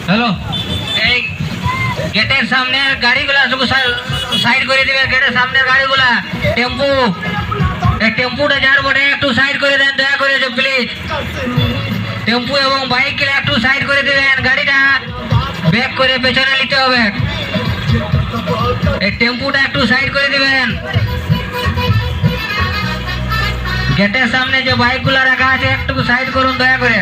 Hello, এই গেটের সামনের গাড়িগুলা সব সাইড করে দিবে। গেটের সামনের গাড়িগুলা, টেম্পু, এই টেম্পুটা যার বটে একটু সাইড করে দেন দয়া করে প্লিজ। টেম্পু এবং বাইক একটু সাইড করে দিবেন, গাড়িটা ব্যাক করে পেছনে নিতে হবে। এই টেম্পুটা একটু সাইড করে দিবেন। গেটের সামনে যে বাইকগুলা রাখা আছে একটু সাইড করুন দয়া করে।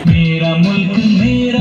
मेरा मुल्क मेरा